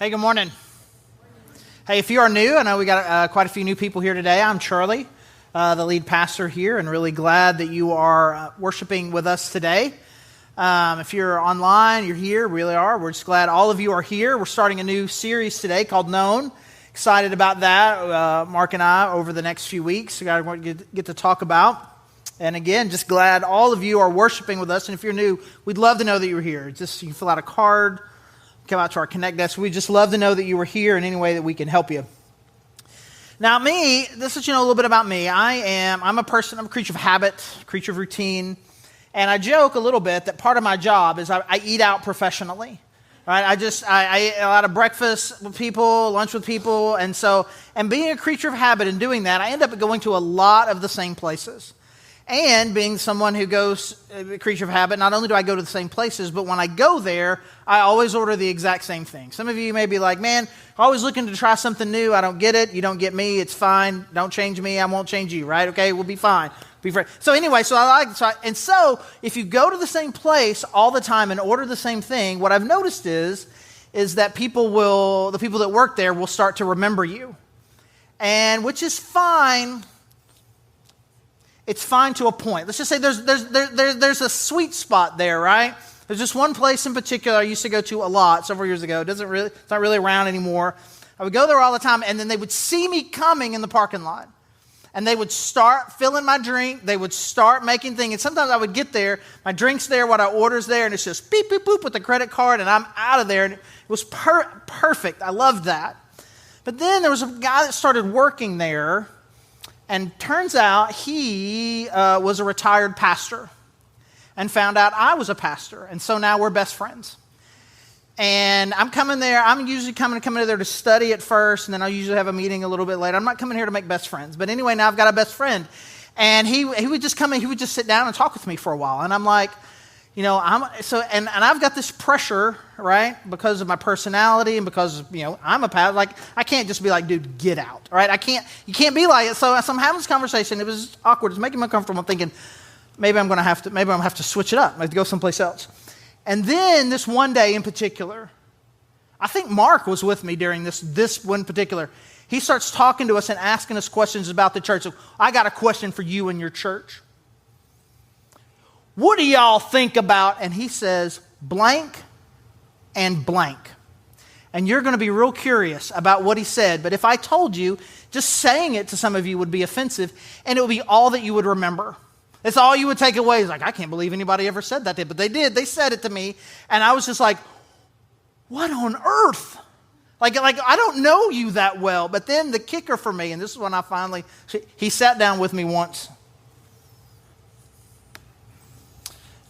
Hey, good morning. Hey, if you are new, I know we got quite a few new people here today. I'm Charlie, the lead pastor here, and really glad that you are worshiping with us today. If you're online, you're here, really are. We're just glad all of you are here. We're starting a new series today called Known. Excited about that. Mark and I, over the next few weeks, we got to get to talk about. And again, just glad all of you are worshiping with us. And if you're new, we'd love to know that you're here. Just you can fill out a card. Come out to our Connect desk. We'd just love to know that you were here in any way that we can help you. Now me, this is a little bit about me. I'm a person, I'm a creature of habit, creature of routine. And I joke a little bit that part of my job is I eat out professionally. Right? I eat a lot of breakfast with people, lunch with people. And being a creature of habit and doing that, I end up going to a lot of the same places. And being someone who goes, a creature of habit, not only do I go to the same places, but when I go there, I always order the exact same thing. Some of you may be like, man, always looking to try something new. I don't get it. You don't get me. It's fine. Don't change me. I won't change you, right? Okay, we'll be fine. So anyway, if you go to the same place all the time and order the same thing, what I've noticed is that the people that work there will start to remember you. And which is fine. It's fine to a point. Let's just say there's a sweet spot there, right? There's just one place in particular I used to go to a lot several years ago. It's not really around anymore. I would go there all the time, and then they would see me coming in the parking lot. And they would start filling my drink. They would start making things. And sometimes I would get there, my drink's there, what I order's there, and it's just beep, beep, boop with the credit card, and I'm out of there. And it was perfect. I loved that. But then there was a guy that started working there, and turns out he was a retired pastor and found out I was a pastor. And so now we're best friends. And I'm coming there. I'm usually coming there to study at first, and then I'll usually have a meeting a little bit later. I'm not coming here to make best friends. But anyway, now I've got a best friend. And he would just come in. He would just sit down and talk with me for a while. And I'm like, and I've got this pressure, right, because of my personality and because, I'm a pastor. Like, I can't just be like, dude, get out, right? You can't be like it. So I'm having this conversation. It was awkward. It's making me uncomfortable. I'm thinking, maybe I'm going to have to switch it up. I have to go someplace else. And then this one day in particular, I think Mark was with me during this one particular. He starts talking to us and asking us questions about the church. So I got a question for you and your church. What do y'all think about? And he says, blank and blank. And you're going to be real curious about what he said. But if I told you, just saying it to some of you would be offensive, and it would be all that you would remember. That's all you would take away. It's like, I can't believe anybody ever said that. But they did. They said it to me. And I was just like, what on earth? Like I don't know you that well. But then the kicker for me, and this is when he sat down with me once.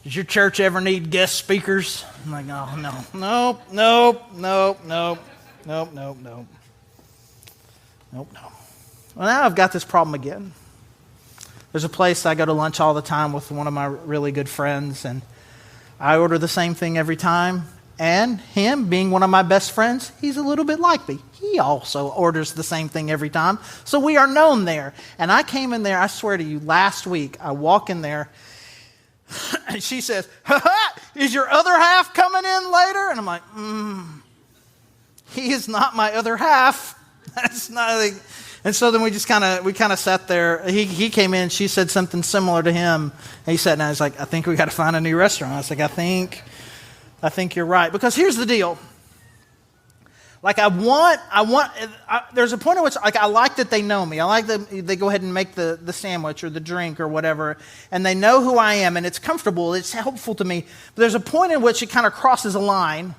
Does your church ever need guest speakers? I'm like, oh, no. Nope. Well, now I've got this problem again. There's a place I go to lunch all the time with one of my really good friends, and I order the same thing every time. And him, being one of my best friends, he's a little bit like me. He also orders the same thing every time. So we are known there. And I came in there, I swear to you, last week, I walk in there, and she says, is your other half coming in later? And I'm like, he is not my other half. That's not. And so then we kind of sat there. He came in. She said something similar to him. And he sat down. He's like, I think we got to find a new restaurant. I was like, I think you're right. Because here's the deal. Like there's a point at which I like that they know me. I like that they go ahead and make the sandwich or the drink or whatever, and they know who I am, and it's comfortable. It's helpful to me. But there's a point in which it kind of crosses a line.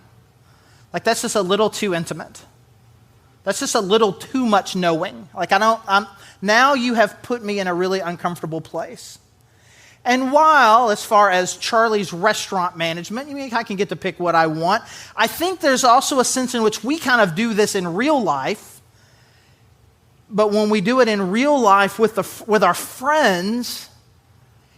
Like that's just a little too intimate. That's just a little too much knowing. Like now you have put me in a really uncomfortable place. And while, as far as Charlie's restaurant management, I can get to pick what I want, I think there's also a sense in which we kind of do this in real life. But when we do it in real life with our friends,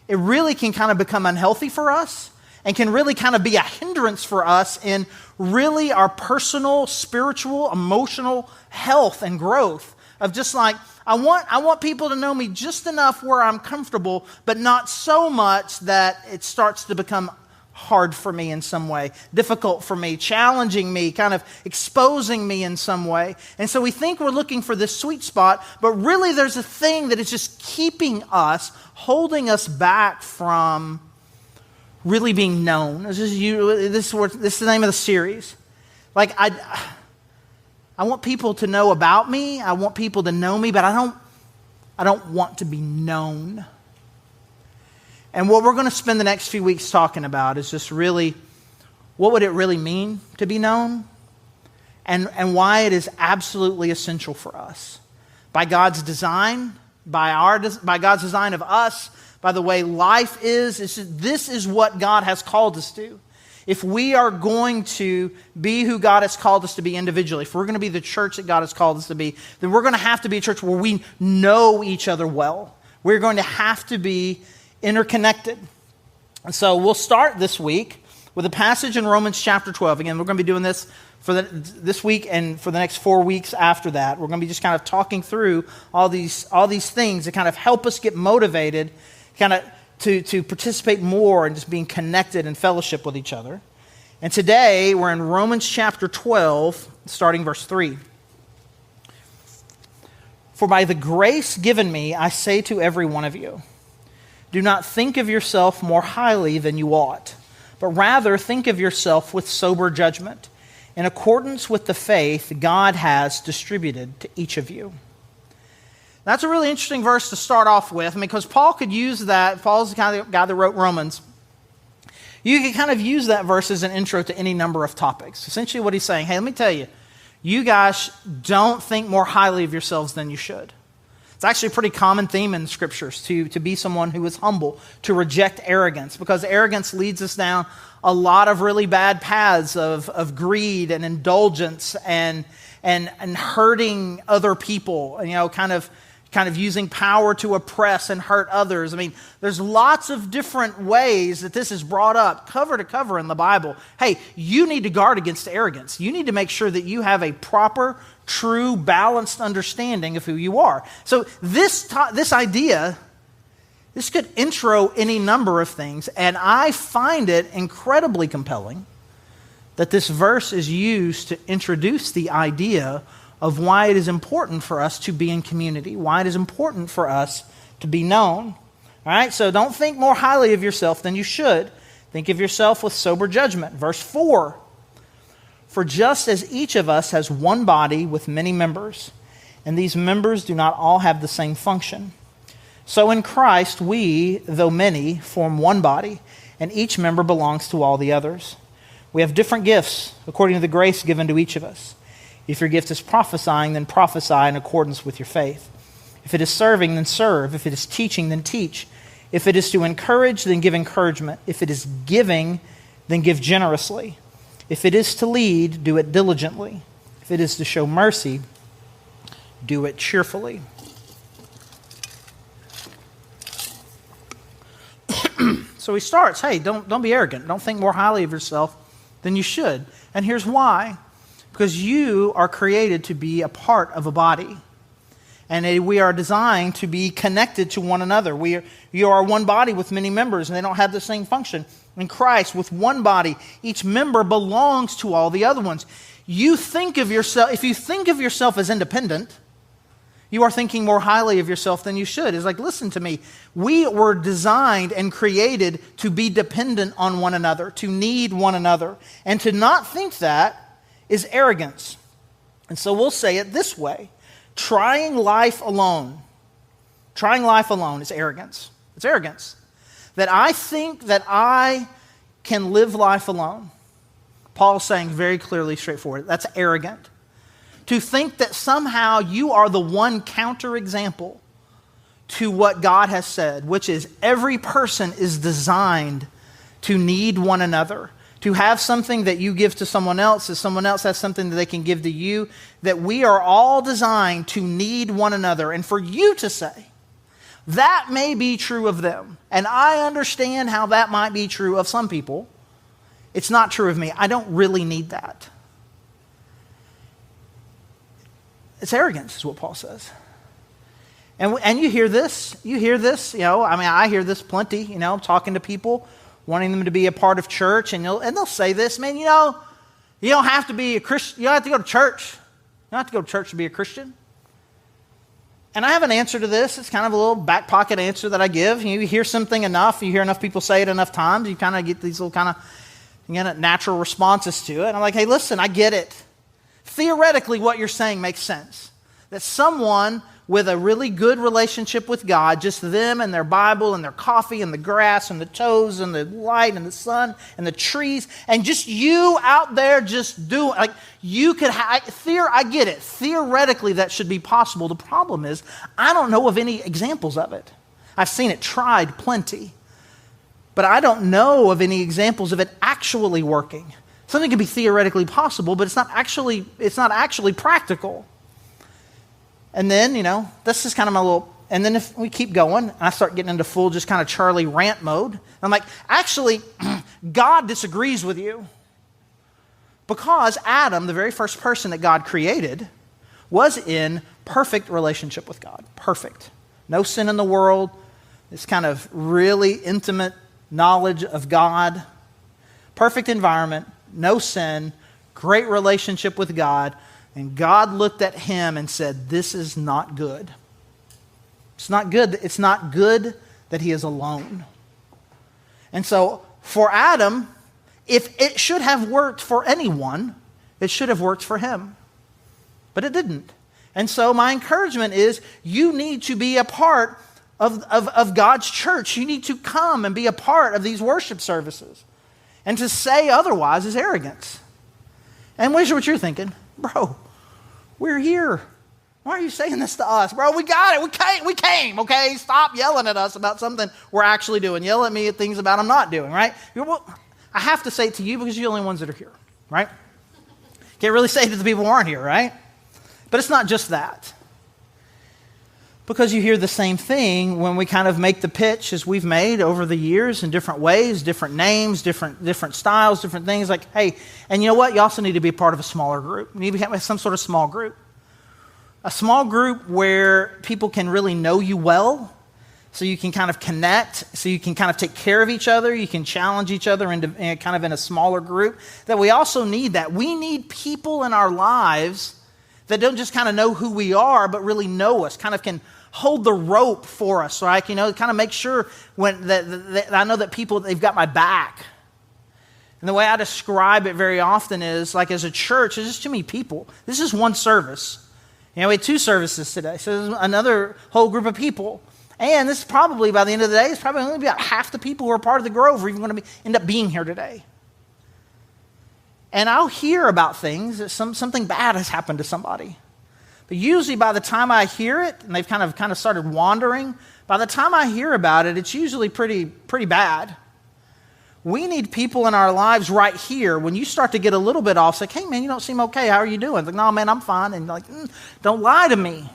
it really can kind of become unhealthy for us and can really kind of be a hindrance for us in really our personal, spiritual, emotional health and growth. Of just like, I want people to know me just enough where I'm comfortable, but not so much that it starts to become hard for me in some way, difficult for me, challenging me, kind of exposing me in some way. And so we think we're looking for this sweet spot, but really there's a thing that is just keeping us, holding us back from really being known. This is the name of the series. Like, I want people to know about me. I want people to know me, but I don't want to be known. And what we're going to spend the next few weeks talking about is just really, what would it really mean to be known? And why it is absolutely essential for us. By God's design, by God's design of us, by the way life is, this is what God has called us to. If we are going to be who God has called us to be individually, if we're going to be the church that God has called us to be, then we're going to have to be a church where we know each other well. We're going to have to be interconnected. And so we'll start this week with a passage in Romans chapter 12. Again, we're going to be doing this for this week and for the next 4 weeks after that. We're going to be just kind of talking through all these things that kind of help us get motivated, kind of to participate more in just being connected and fellowship with each other. And today we're in Romans chapter 12, starting verse 3. For by the grace given me, I say to every one of you, do not think of yourself more highly than you ought, but rather think of yourself with sober judgment, in accordance with the faith God has distributed to each of you. That's a really interesting verse to start off with, because Paul could use that. Paul's the kind of guy that wrote Romans. You can kind of use that verse as an intro to any number of topics. Essentially what he's saying, hey, let me tell you, you guys don't think more highly of yourselves than you should. It's actually a pretty common theme in the scriptures to be someone who is humble, to reject arrogance, because arrogance leads us down a lot of really bad paths of greed and indulgence and hurting other people, kind of using power to oppress and hurt others. I mean, there's lots of different ways that this is brought up, cover to cover in the Bible. Hey, you need to guard against arrogance. You need to make sure that you have a proper, true, balanced understanding of who you are. So this idea, this could intro any number of things, and I find it incredibly compelling that this verse is used to introduce the idea of why it is important for us to be in community, why it is important for us to be known. All right, so don't think more highly of yourself than you should. Think of yourself with sober judgment. Verse 4, for just as each of us has one body with many members, and these members do not all have the same function, so in Christ we, though many, form one body, and each member belongs to all the others. We have different gifts according to the grace given to each of us. If your gift is prophesying, then prophesy in accordance with your faith. If it is serving, then serve. If it is teaching, then teach. If it is to encourage, then give encouragement. If it is giving, then give generously. If it is to lead, do it diligently. If it is to show mercy, do it cheerfully. So he starts, hey, don't be arrogant. Don't think more highly of yourself than you should. And here's why. Because you are created to be a part of a body. And we are designed to be connected to one another. You are one body with many members, and they don't have the same function. In Christ, with one body, each member belongs to all the other ones. If you think of yourself as independent, you are thinking more highly of yourself than you should. It's like, listen to me. We were designed and created to be dependent on one another, to need one another. And to not think that is arrogance. And so we'll say it this way. Trying life alone is arrogance. It's arrogance. That I think that I can live life alone. Paul's saying very clearly, straightforward, that's arrogant. To think that somehow you are the one counterexample to what God has said, which is every person is designed to need one another. To have something that you give to someone else, as someone else has something that they can give to you, that we are all designed to need one another. And for you to say, that may be true of them, and I understand how that might be true of some people, it's not true of me. I don't really need that. It's arrogance, is what Paul says. And you hear this, I hear this plenty, talking to people wanting them to be a part of church, and they'll say this, man, you don't have to be a Christian. You don't have to go to church. You don't have to go to church to be a Christian. And I have an answer to this. It's kind of a little back pocket answer that I give. You hear something enough, you hear enough people say it enough times, you kind of get these little kind of natural responses to it. And I'm like, hey, listen, I get it. Theoretically, what you're saying makes sense. That someone with a really good relationship with God, just them and their Bible and their coffee and the grass and the toes and the light and the sun and the trees and just you out there just doing, like you could, I get it. Theoretically, that should be possible. The problem is, I don't know of any examples of it. I've seen it tried plenty, but I don't know of any examples of it actually working. Something can be theoretically possible, but it's not actually practical. And then, this is kind of my little, and then if we keep going, I start getting into full just kind of Charlie rant mode. I'm like, actually, God disagrees with you. Because Adam, the very first person that God created, was in perfect relationship with God. Perfect. No sin in the world. This kind of really intimate knowledge of God. Perfect environment. No sin. Great relationship with God. And God looked at him and said, this is not good. It's not good. It's not good that he is alone. And so for Adam, if it should have worked for anyone, it should have worked for him. But it didn't. And so my encouragement is you need to be a part of God's church. You need to come and be a part of these worship services. And to say otherwise is arrogance. And here's what you're thinking. Bro, we're here. Why are you saying this to us? Bro, we got it. We came, okay? Stop yelling at us about something we're actually doing. Yell at me at things about I'm not doing, right? Well, I have to say it to you because you're the only ones that are here, right? Can't really say it to the people who aren't here, right? But it's not just that. Because you hear the same thing when we kind of make the pitch as we've made over the years in different ways, different names, different styles, different things. Like, hey, and you know what? You also need to be a part of a smaller group. You need to have some sort of small group. A small group where people can really know you well, so you can kind of connect, so you can kind of take care of each other, you can challenge each other kind of in a smaller group. That we also need that. We need people in our lives that don't just kind of know who we are, but really know us, kind of can hold the rope for us, right? Kind of make sure that I know that people, they've got my back. And the way I describe it very often is, like as a church, there's just too many people. This is one service. We had 2 services today, so there's another whole group of people. And this is probably, by the end of the day, it's probably only about half the people who are part of the Grove are even going to end up being here today. And I'll hear about things that something bad has happened to somebody. But usually by the time I hear it, and they've kind of started wandering, by the time I hear about it, it's usually pretty bad. We need people in our lives right here. When you start to get a little bit off, say, hey man, you don't seem okay. How are you doing? Like, no man, I'm fine. And like, don't lie to me.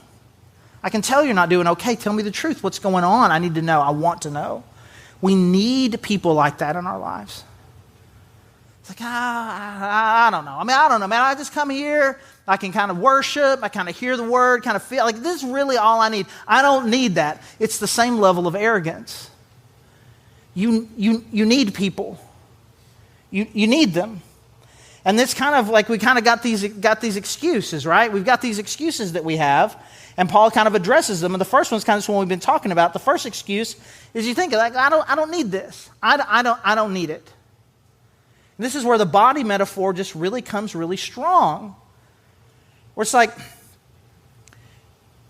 I can tell you're not doing okay. Tell me the truth. What's going on? I need to know. I want to know. We need people like that in our lives. It's like, I don't know. I don't know, man. I just come here. I can kind of worship. I kind of hear the word, kind of feel like this is really all I need. I don't need that. It's the same level of arrogance. You need people. You need them. And it's kind of like we kind of got these excuses, right? We've got these excuses that we have, and Paul kind of addresses them. And the first one's kind of one we've been talking about. The first excuse is you think like, I don't need this. I don't need it. And this is where the body metaphor just really comes really strong. Where it's like,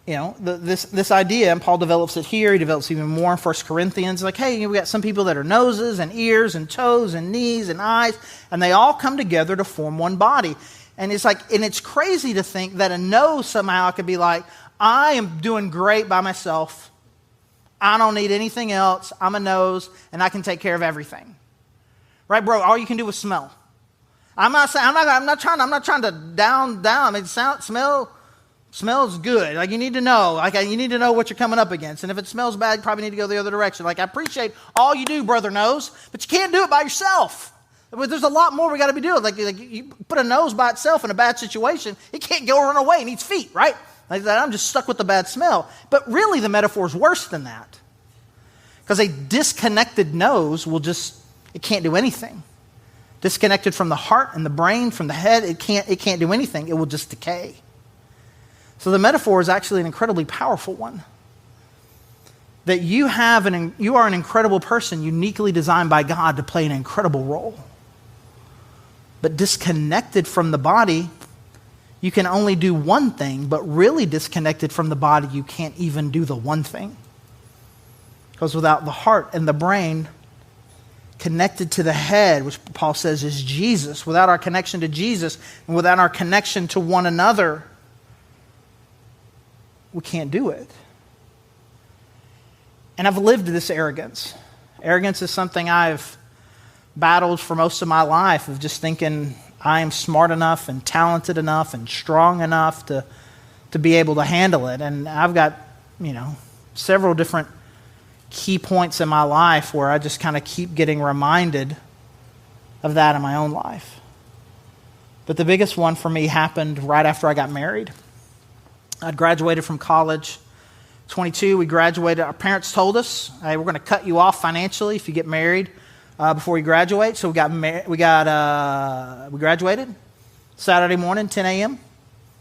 this idea, and Paul develops it here, he develops even more in 1 Corinthians, like, hey, we got some people that are noses and ears and toes and knees and eyes, and they all come together to form one body. And it's like, and it's crazy to think that a nose somehow could be like, I am doing great by myself. I don't need anything else. I'm a nose, and I can take care of everything. Right, bro? All you can do is smell. I'm not trying to down. I mean, smells good. Like you need to know. Like you need to know what you're coming up against. And if it smells bad, you probably need to go the other direction. Like I appreciate all you do, brother nose, but you can't do it by yourself. There's a lot more we got to be doing. Like you put a nose by itself in a bad situation, it can't go run away. It needs feet, right? Like that, I'm just stuck with the bad smell. But really, the metaphor is worse than that, because a disconnected nose will just It can't do anything. Disconnected from the heart and the brain, from the head, it can't do anything. It will just decay. So the metaphor is actually an incredibly powerful one. That you are an incredible person, uniquely designed by God to play an incredible role. But disconnected from the body, you can only do one thing, but really disconnected from the body, you can't even do the one thing. Because without the heart and the brain connected to the head, which Paul says is Jesus, without our connection to Jesus and without our connection to one another, we can't do it. And I've lived this arrogance. Arrogance is something I've battled for most of my life, of just thinking I am smart enough and talented enough and strong enough to be able to handle it. And I've got, several different key points in my life where I just kind of keep getting reminded of that in my own life. But the biggest one for me happened right after I got married. I'd graduated from college. 22, we graduated. Our parents told us, hey, we're going to cut you off financially if you get married before you graduate. So we graduated Saturday morning, 10 a.m.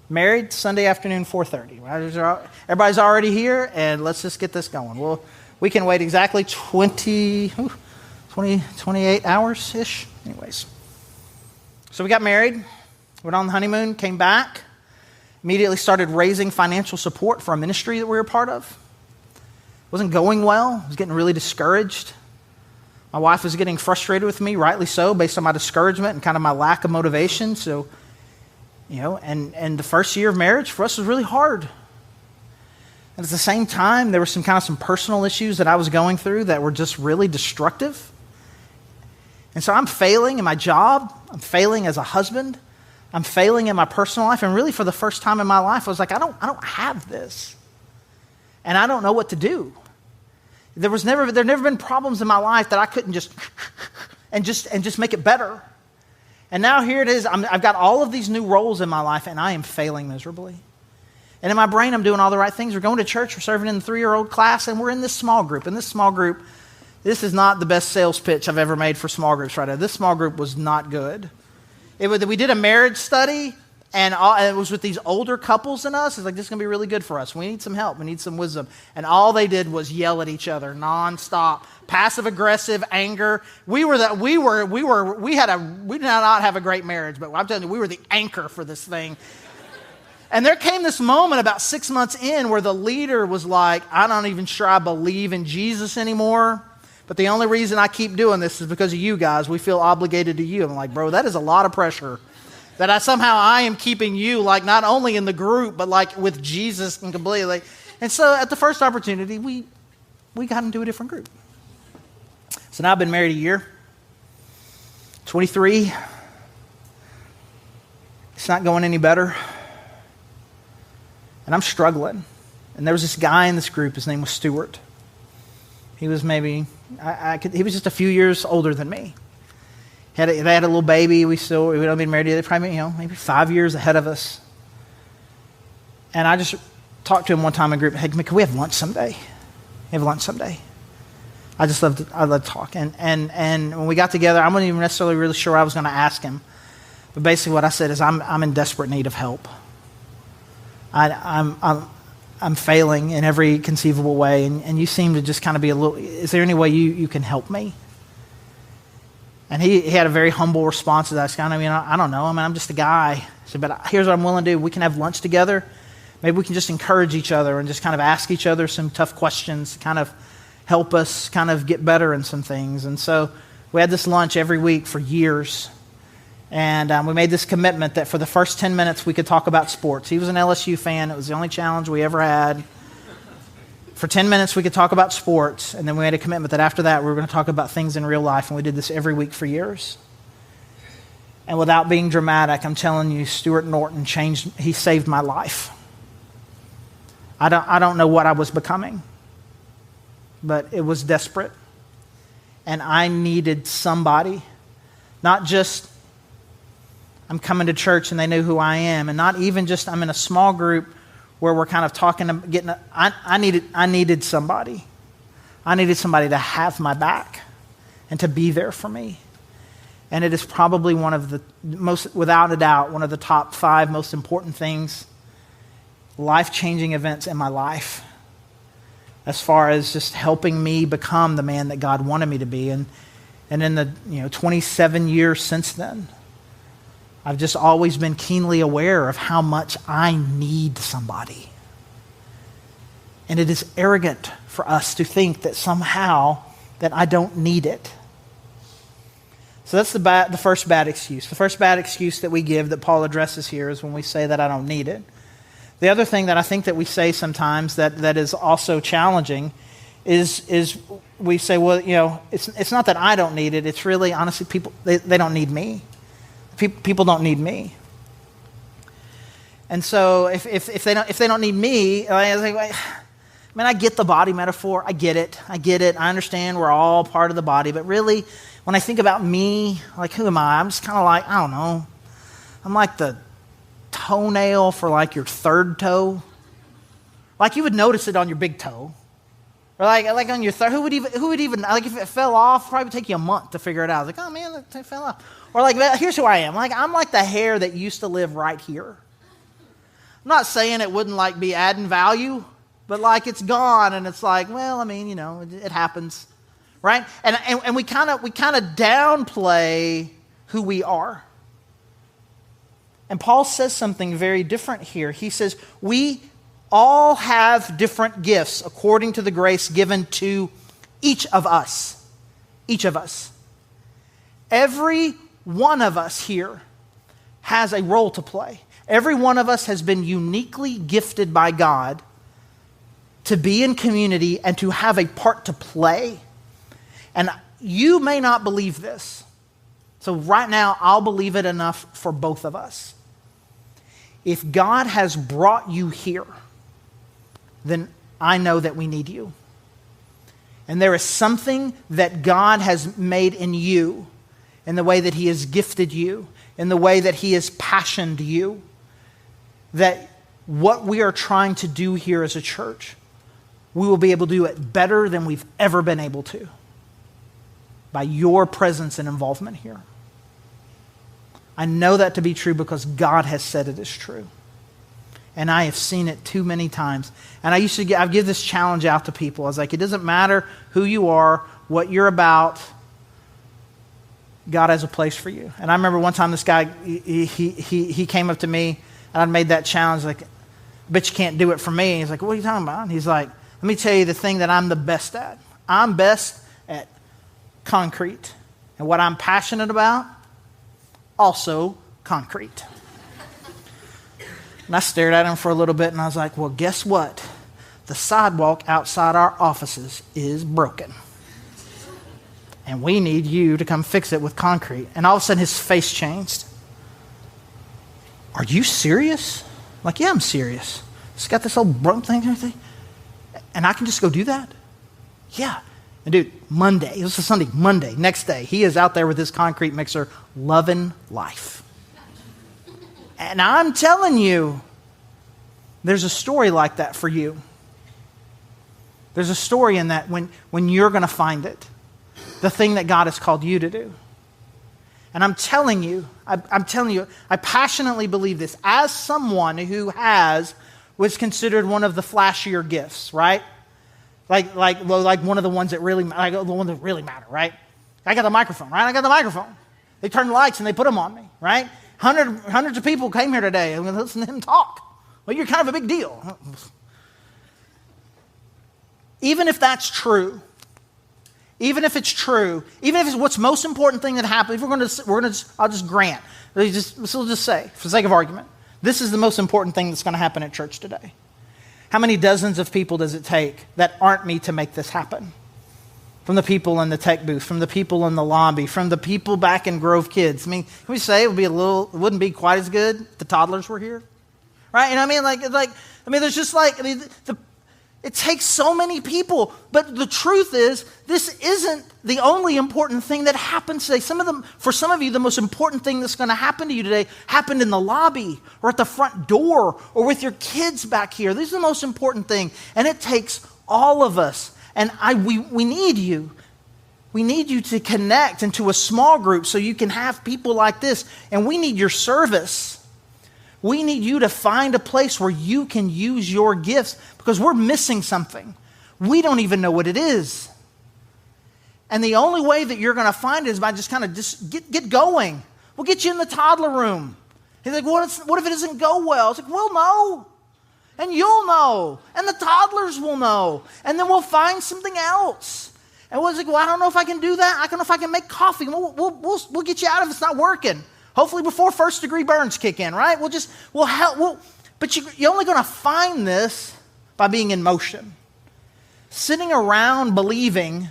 Married Sunday afternoon, 4:30. Right? Everybody's already here, and let's just get this going. Well, we can wait exactly 28 hours-ish. Anyways. So we got married, went on the honeymoon, came back, immediately started raising financial support for a ministry that we were a part of. It wasn't going well. I was getting really discouraged. My wife was getting frustrated with me, rightly so, based on my discouragement and kind of my lack of motivation. So, and the first year of marriage for us was really hard. And at the same time, there were some personal issues that I was going through that were just really destructive. And so I'm failing in my job. I'm failing as a husband. I'm failing in my personal life. And really for the first time in my life, I was like, I don't have this. And I don't know what to do. There've never been problems in my life that I couldn't just make it better. And now here it is. I've got all of these new roles in my life, and I am failing miserably. And in my brain, I'm doing all the right things. We're going to church. We're serving in the 3-year-old class, and we're in this small group. In this small group, this is not the best sales pitch I've ever made for small groups right now. This small group was not good. We did a marriage study, and it was with these older couples than us. It's like, this is going to be really good for us. We need some help. We need some wisdom. And all they did was yell at each other nonstop, passive-aggressive, anger. We did not have a great marriage, but I'm telling you, we were the anchor for this thing. And there came this moment about 6 months in where the leader was like, I'm not even sure I believe in Jesus anymore. But the only reason I keep doing this is because of you guys. We feel obligated to you. I'm like, bro, that is a lot of pressure. That I am keeping you, like, not only in the group, but like with Jesus and completely. And so at the first opportunity, we got into a different group. So now I've been married a year. 23. It's not going any better. And I'm struggling. And there was this guy in this group. His name was Stuart. He was maybe, he was just a few years older than me. They had a little baby. We'd not been married yet. Probably, maybe 5 years ahead of us. And I just talked to him one time in group. Hey, can we have lunch someday? Have lunch someday. I love to talk. And when we got together, I wasn't even necessarily really sure I was going to ask him. But basically what I said is, I'm in desperate need of help. I'm failing in every conceivable way, and you seem to just kind of be is there any way you can help me? And he had a very humble response to that. I don't know. I'm just a guy. I said, but here's what I'm willing to do. We can have lunch together. Maybe we can just encourage each other and just kind of ask each other some tough questions to kind of help us kind of get better in some things. And so we had this lunch every week for years. And we made this commitment that for the first 10 minutes we could talk about sports. He was an LSU fan. It was the only challenge we ever had. For 10 minutes we could talk about sports, and then we made a commitment that after that we were going to talk about things in real life, and we did this every week for years. And without being dramatic, I'm telling you, Stuart Norton he saved my life. I don't know what I was becoming, but it was desperate. And I needed somebody, not just I'm coming to church and they know who I am, and not even just I'm in a small group where we're kind of talking, I needed somebody. I needed somebody to have my back and to be there for me. And it is probably one of the most, without a doubt, one of the top 5 most important things, life-changing events in my life, as far as just helping me become the man that God wanted me to be. And in the 27 years since then, I've just always been keenly aware of how much I need somebody. And it is arrogant for us to think that somehow that I don't need it. So that's the first bad excuse. The first bad excuse that we give that Paul addresses here is when we say that I don't need it. The other thing that I think that we say sometimes that is also challenging is we say, well, it's not that I don't need it. It's really, honestly, people, they don't need me. People don't need me. And so if they don't need me, I think, I get the body metaphor. I get it. I understand we're all part of the body. But really, when I think about me, like, who am I? I'm just kind of like, I don't know. I'm like the toenail for like your third toe. Like you would notice it on your big toe. Or like on your third. Who would even, like if it fell off, it'd probably take you a month to figure it out. Like, oh man, it fell off. Or like, here's who I am. Like, I'm like the hair that used to live right here. I'm not saying it wouldn't like be adding value, but like it's gone, and it's like, well, it happens, right? And we kind of downplay who we are. And Paul says something very different here. He says, we all have different gifts according to the grace given to each of us. Each of us. Every one of us here has a role to play. Every one of us has been uniquely gifted by God to be in community and to have a part to play. And you may not believe this. So right now, I'll believe it enough for both of us. If God has brought you here, then I know that we need you. And there is something that God has made in you, in the way that He has gifted you, in the way that He has passioned you, that what we are trying to do here as a church, we will be able to do it better than we've ever been able to by your presence and involvement here. I know that to be true because God has said it is true. And I have seen it too many times. And I give this challenge out to people. I was like, it doesn't matter who you are, what you're about, God has a place for you. And I remember one time this guy, he came up to me, and I'd made that challenge, like, I bet you can't do it for me. He's like, what are you talking about? And he's like, let me tell you the thing that I'm the best at. I'm best at concrete. And what I'm passionate about, also concrete. And I stared at him for a little bit, and I was like, well, guess what? The sidewalk outside our offices is broken. And we need you to come fix it with concrete. And all of a sudden, his face changed. Are you serious? I'm like, yeah, I'm serious. It's got this old broken thing and everything. And I can just go do that? Yeah. And dude, Monday, it was a Sunday, Monday, next day, he is out there with his concrete mixer, loving life. And I'm telling you, there's a story like that for you. There's a story in that when you're going to find it, the thing that God has called you to do. And I'm telling you, I passionately believe this as someone who was considered one of the flashier gifts, right? Like one of the ones that really, like the one that really matter, right? I got the microphone, right? I got the microphone. They turned the lights and they put them on me, right? Hundreds of people came here today. I'm going to listen to him talk. Well, you're kind of a big deal. Even if that's true, even if it's true, even if it's what's most important thing that happened, I'll just grant. We'll just say, for the sake of argument, this is the most important thing that's going to happen at church today. How many dozens of people does it take that aren't me to make this happen? From the people in the tech booth, from the people in the lobby, from the people back in Grove Kids. I mean, can we say it wouldn't be quite as good if the toddlers were here? Right? You know what I mean? There's just it takes so many people. But the truth is, this isn't the only important thing that happens today. For some of you, the most important thing that's going to happen to you today happened in the lobby or at the front door or with your kids back here. This is the most important thing. And it takes all of us. And we need you. We need you to connect into a small group so you can have people like this. And we need your service. We need you to find a place where you can use your gifts because we're missing something. We don't even know what it is. And the only way that you're going to find it is by just kind of get going. We'll get you in the toddler room. He's like, what if it doesn't go well? It's like, we'll know. And you'll know. And the toddlers will know. And then we'll find something else. And we'll like, well, I don't know if I can do that. I don't know if I can make coffee. We'll get you out if it's not working. Hopefully before first-degree burns kick in, right? We'll help. But you're only going to find this by being in motion. Sitting around believing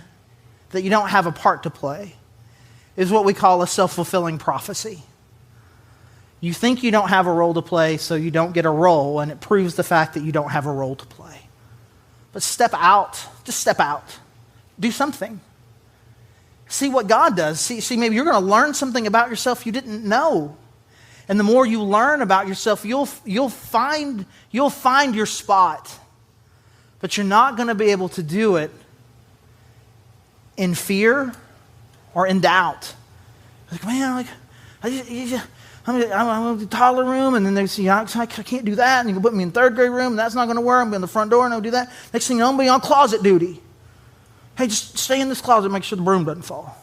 that you don't have a part to play is what we call a self-fulfilling prophecy. You think you don't have a role to play, so you don't get a role, and it proves the fact that you don't have a role to play. But step out. Just step out. Do something. See what God does. See, maybe you're going to learn something about yourself you didn't know. And the more you learn about yourself, you'll find your spot. But you're not going to be able to do it in fear or in doubt. Like, man, I'm in the toddler room, and then they say, I can't do that, and you can put me in third grade room, and that's not going to work. I'm going to the front door, and I'll do that. Next thing you know, I'm going to be on closet duty. Hey, just stay in this closet and make sure the broom doesn't fall.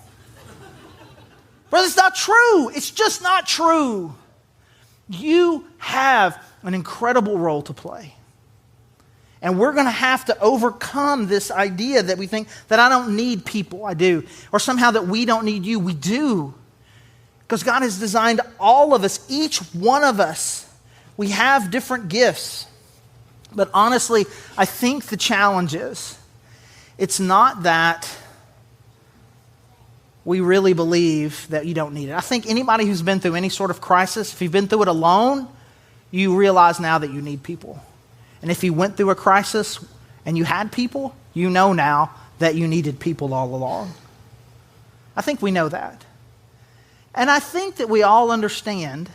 Brother, it's not true. It's just not true. You have an incredible role to play. And we're going to have to overcome this idea that we think that I don't need people. I do. Or somehow that we don't need you. We do. Because God has designed all of us, each one of us. We have different gifts. But honestly, I think the challenge is, it's not that we really believe that you don't need it. I think anybody who's been through any sort of crisis, if you've been through it alone, you realize now that you need people. And if you went through a crisis and you had people, you know now that you needed people all along. I think we know that. And I think that we all understand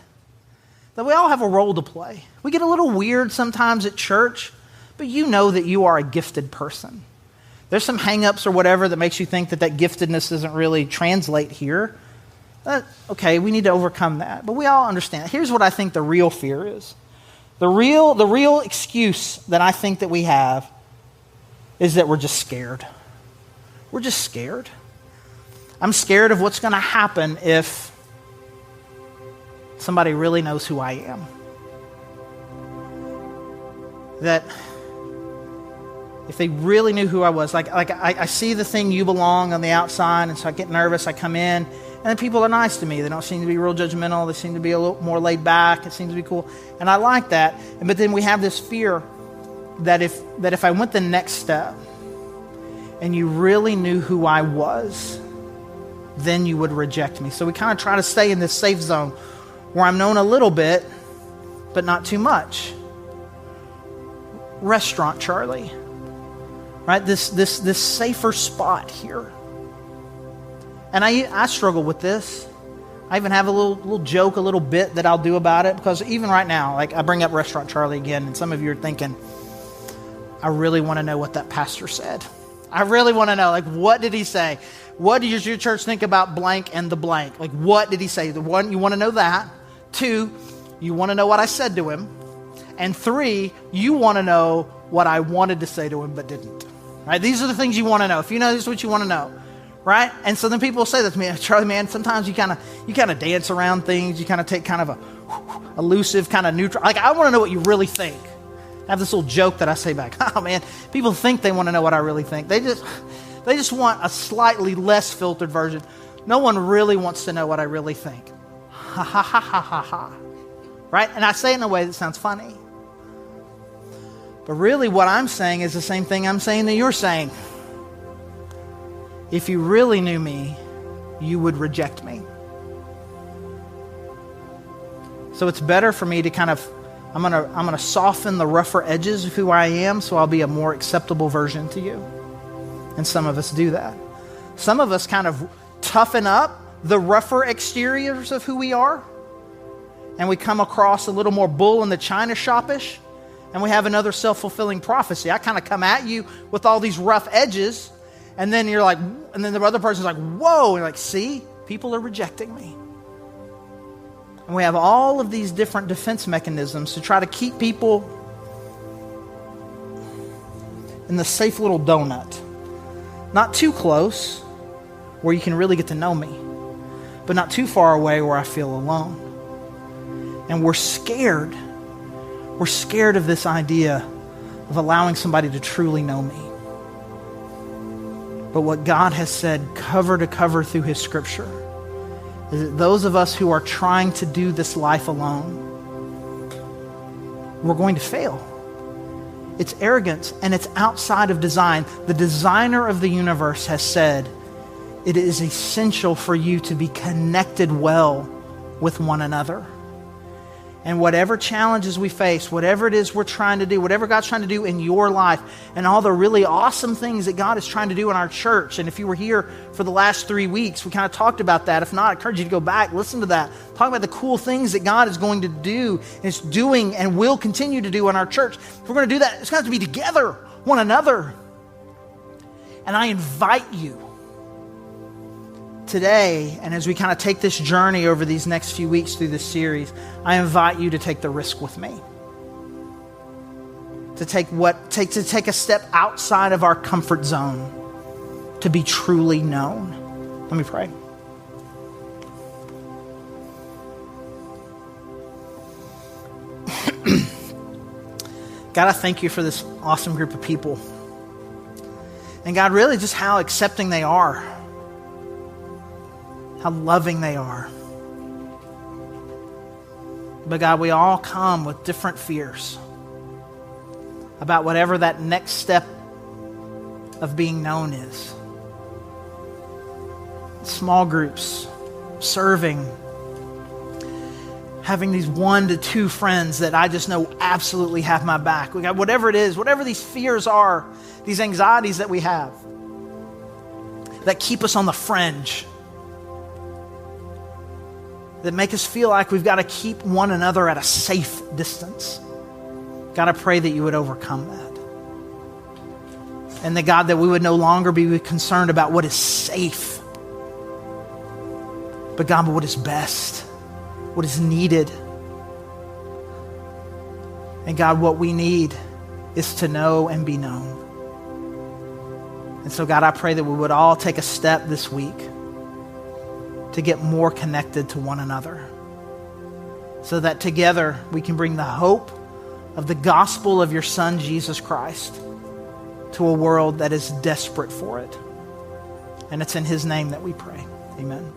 that we all have a role to play. We get a little weird sometimes at church, but you know that you are a gifted person. There's some hang-ups or whatever that makes you think that giftedness doesn't really translate here. Okay, we need to overcome that. But we all understand. Here's what I think the real fear is. The real excuse that I think that we have is that we're just scared. We're just scared. I'm scared of what's going to happen if somebody really knows who I am. That if they really knew who I was, like I see the thing you belong on the outside, and so I get nervous, I come in, and then people are nice to me. They don't seem to be real judgmental. They seem to be a little more laid back. It seems to be cool. And I like that. But then we have this fear that if I went the next step and you really knew who I was, then you would reject me. So we kind of try to stay in this safe zone where I'm known a little bit, but not too much. Restaurant Charlie. Right? This safer spot here. And I struggle with this. I even have a little joke, a little bit that I'll do about it, because even right now, like I bring up Restaurant Charlie again, and some of you are thinking, I really want to know what that pastor said. I really want to know, like, what did he say? What does your church think about blank and the blank? Like, what did he say? The one, you want to know that. 2, you want to know what I said to him. And 3, you want to know what I wanted to say to him but didn't. Right? These are the things you want to know. If you know, this is what you want to know. Right? And so then people will say that to me, Charlie, man, sometimes you kind of dance around things. You kind of take kind of a elusive, kind of neutral. Like, I want to know what you really think. I have this little joke that I say back. Oh, man, people think they want to know what I really think. They just want a slightly less filtered version. No one really wants to know what I really think. Ha, ha, ha, ha, ha, ha. Right? And I say it in a way that sounds funny. But really what I'm saying is the same thing I'm saying that you're saying. If you really knew me, you would reject me. So it's better for me to kind of, I'm gonna soften the rougher edges of who I am, so I'll be a more acceptable version to you. And some of us do that. Some of us kind of toughen up the rougher exteriors of who we are, and we come across a little more bull in the china shop-ish, and we have another self-fulfilling prophecy. I kind of come at you with all these rough edges, And then you're like, and then the other person's like, whoa. And you're like, see, people are rejecting me. And we have all of these different defense mechanisms to try to keep people in the safe little donut. Not too close, where you can really get to know me, but not too far away where I feel alone. And we're scared. We're scared of this idea of allowing somebody to truly know me. But what God has said cover to cover through his scripture is that those of us who are trying to do this life alone, we're going to fail. It's arrogance, and it's outside of design. The designer of the universe has said it is essential for you to be connected well with one another. And whatever challenges we face, whatever it is we're trying to do, whatever God's trying to do in your life, and all the really awesome things that God is trying to do in our church. And if you were here for the last 3 weeks, we kind of talked about that. If not, I encourage you to go back, listen to that. Talk about the cool things that God is going to do, and is doing, and will continue to do in our church. If we're going to do that, it's going to have to be together, one another. And I invite you today, and as we kind of take this journey over these next few weeks through this series, I invite you to take the risk with me. To take a step outside of our comfort zone to be truly known. Let me pray. God, I thank you for this awesome group of people. And God, really just how accepting they are. How loving they are. But God, we all come with different fears about whatever that next step of being known is. Small groups, serving, having these 1 to 2 friends that I just know absolutely have my back. We got whatever it is, whatever these fears are, these anxieties that we have that keep us on the fringe, that make us feel like we've got to keep one another at a safe distance. God, I pray that you would overcome that. And that, God, that we would no longer be concerned about what is safe, but God, what is best, what is needed. And God, what we need is to know and be known. And so, God, I pray that we would all take a step this week to get more connected to one another, so that together we can bring the hope of the gospel of your Son, Jesus Christ, to a world that is desperate for it. And it's in his name that we pray. Amen.